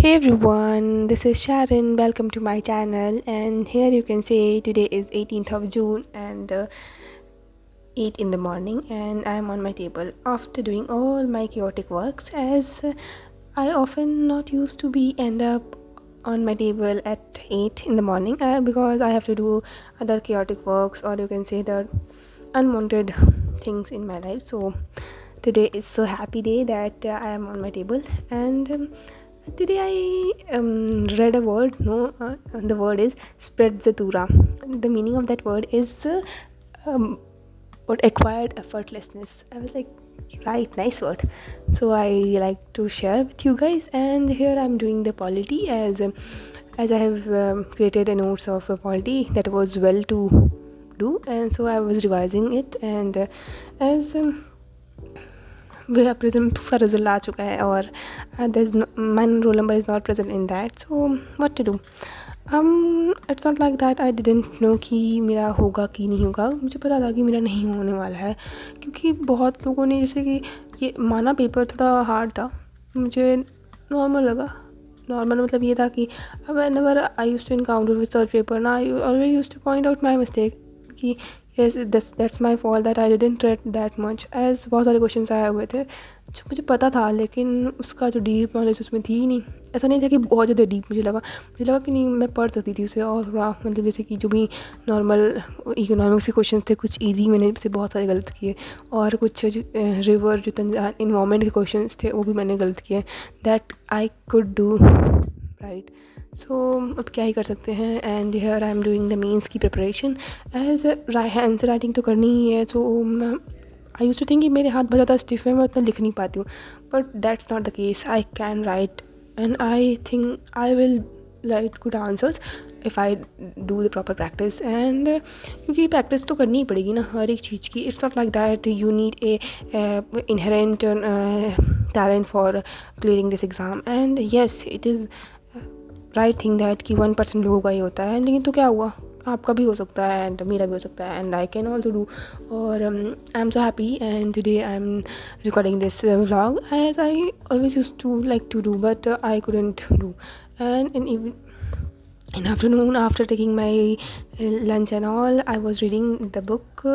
Hey everyone, this is Sharon. Welcome to my channel. And here you can say today is 18th of June and 8 in the morning, and I am on my table after doing all my chaotic works. As I often not used to be end up on my table at 8 in the morning because I have to do other chaotic works, or you can say the unwanted things in my life. So today is so happy day that I am on my table. And today I read a word. No, the word is spread zatura. The meaning of that word is um, what acquired effortlessness. I was like, right, nice word. So I like to share with you guys. And here I'm doing the polity as I have created a notes of a polity that was well to do, and so I was revising it. And as present उसका result आ चुका है, और my roll number is not present in that. So what to do. It's not like that I didn't know कि मेरा होगा कि नहीं होगा. मुझे पता था कि मेरा नहीं होने वाला है, क्योंकि बहुत लोगों ने जैसे कि ये माना पेपर थोड़ा हार्ड था, मुझे नॉर्मल लगा. नॉर्मल मतलब ये था कि अब never I used to encounter with such paper ना. I always used to point out my mistake कि yes that's my fault that I didn't read that much, as बहुत सारे क्वेश्चन आए हुए थे जो मुझे पता था, लेकिन उसका जो डीप नॉलेज उसमें थी ही नहीं. ऐसा नहीं था कि बहुत ज़्यादा डीप. मुझे लगा कि नहीं, मैं पढ़ सकती थी उसे और थोड़ा, मतलब जैसे कि जो भी नॉर्मल इकोनॉमिक्स के क्वेश्चन थे कुछ ईजी, मैंने उसे बहुत सारे गलत किए, और कुछ रिवर जो इन्वायरमेंट के क्वेश्चन थे वो भी मैंने गलत किए. That I could do right. So अब क्या ही कर सकते हैं. And here I am doing the mains की प्रिपरेशन. एज आंसर राइटिंग तो करनी ही है, तो आई यूज्ड टू थिंक कि मेरे हाथ बहुत ज़्यादा स्टिफ है, मैं उतना लिख नहीं पाती हूँ. But that's not the case. I can write and I think I will write good answers if I do the proper practice. And क्योंकि प्रैक्टिस तो करनी ही पड़ेगी ना हर एक चीज़ की. It's not like that you need a inherent talent for clearing this exam. And yes, it is right thing that कि 1% लोगों का ही होता है, लेकिन तो क्या हुआ, आपका भी हो सकता है एंड मेरा भी हो सकता है, and I can also do. और I am so happy. And today I am recording this vlog as I always used to like to do, but I couldn't do. And in afternoon, after taking my lunch and all, I was reading the book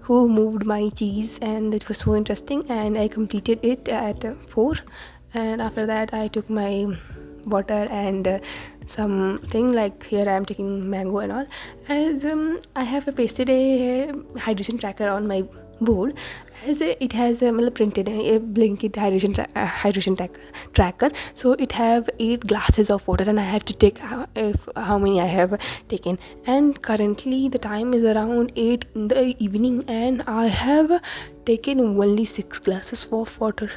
Who Moved My Cheese, and it was so interesting, and I completed it at 4. And after that I took my water and something like, here I am taking mango and all, as I have pasted a hydration tracker on my board, as it has printed a Blinkit hydration tracker. So it have 8 glasses of water, and I have to take how many I have taken. And currently the time is around 8 in the evening, and I have taken only 6 glasses of water,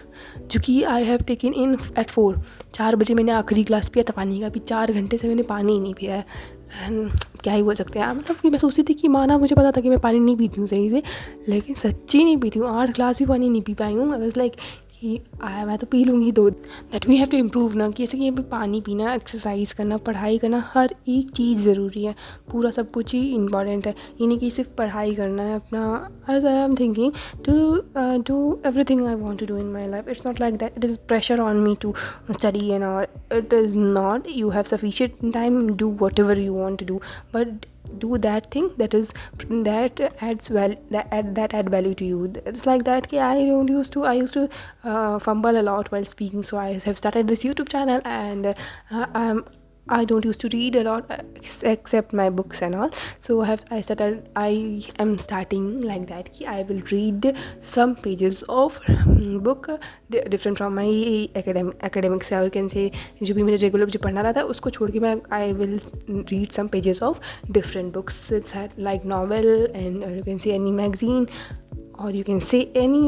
जो कि I have taken in at 4. 4 बजे मैंने आखिरी glass पिया था पानी का. अभी 4 घंटे से मैंने पानी ही नहीं पिया है. एंड क्या ही बोल सकते हैं, मतलब कि मैं सोचती थी कि माना मुझे पता था कि मैं पानी नहीं पीती हूँ सही से, लेकिन सच्ची नहीं पीती हूँ. 8 ग्लास भी पानी नहीं पी पाई हूँ. आई वाज लाइक कि मैं तो पी लूँगी 2. That we have to improve ना, कि जैसे कि अभी पानी पीना, एक्सरसाइज करना, पढ़ाई करना, हर एक चीज़ ज़रूरी है. पूरा सब कुछ ही इम्पॉर्टेंट है. ये नहीं कि सिर्फ पढ़ाई करना है अपना. As I am thinking to do everything I want to do in my life. It's not like that it is pressure on me to study and all. It is not. You have sufficient time, do whatever you want to do, but do that thing that add value to you. It's like that I used to fumble a lot while speaking, so I have started this YouTube channel, and I don't used to read a lot except my books and all. So I am starting like that I will read some pages of book different from my academics, or you can say जो भी मेरे regular मुझे पढ़ना रहा था उसको छोड़ के मैं I will read some pages of different books. It's like novel, and or you can say any magazine, or you can say any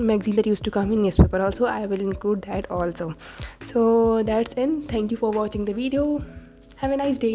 magazine that used to come in newspaper also. I will include that also. So that's it. Thank you for watching the video. Have a nice day.